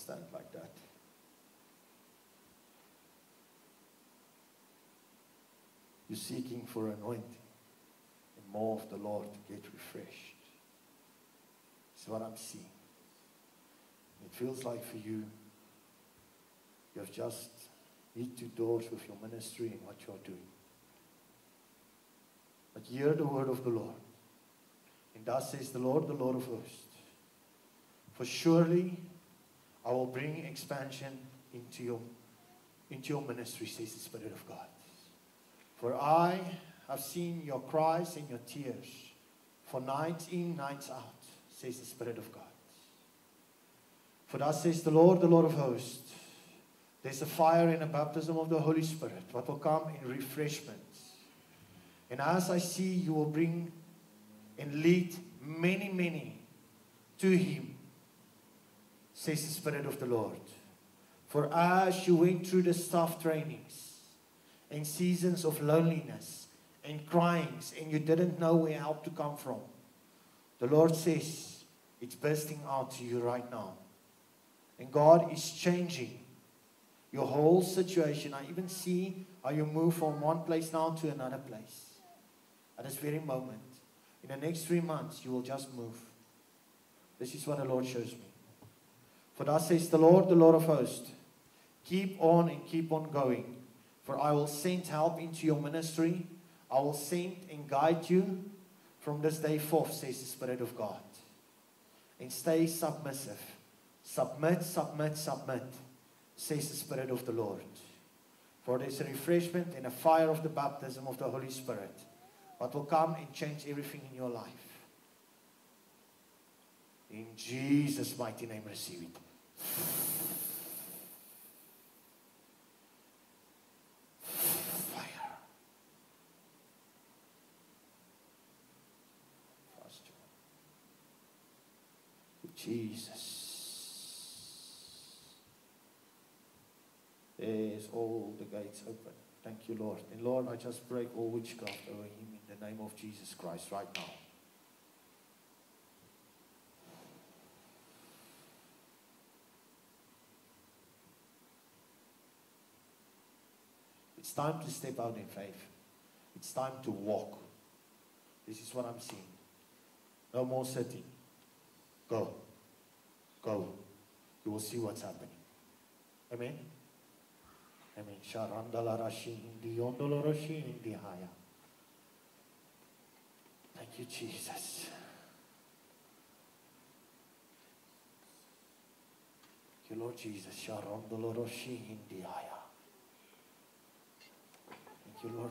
stand like that. You're seeking for anointing and more of the Lord to get refreshed. It's what I'm seeing. It feels like for you, you have just hit 2 doors with your ministry and what you are doing. But hear the word of the Lord. And thus says the Lord of hosts, for surely I will bring expansion into your ministry, says the Spirit of God. For I have seen your cries and your tears for nights in, nights out, says the Spirit of God. For thus says the Lord of hosts, there's a fire and a baptism of the Holy Spirit, what will come in refreshment. And as I see, you will bring and lead many, many to Him, says the Spirit of the Lord. For as you went through the staff trainings and seasons of loneliness and cryings, and you didn't know where help to come from, the Lord says it's bursting out to you right now. And God is changing your whole situation. I even see how you move from one place now to another place. At this very moment. In the next 3 months, you will just move. This is what the Lord shows me. For thus says the Lord of hosts, keep on and keep on going. For I will send help into your ministry. I will send and guide you from this day forth, says the Spirit of God. And stay submissive. Submit, submit, submit, says the Spirit of the Lord. For there is a refreshment and a fire of the baptism of the Holy Spirit, what will come and change everything in your life. In Jesus' mighty name, receive it. Fire. Jesus. There's all the gates open. Thank you, Lord. And Lord, I just break all witchcraft over him in the name of Jesus Christ right now. It's time to step out in faith. It's time to walk. This is what I'm seeing. No more sitting. Go. Go. You will see what's happening. Amen. Amen. Thank you, Jesus. Thank you, Lord Jesus. Thank you, Lord.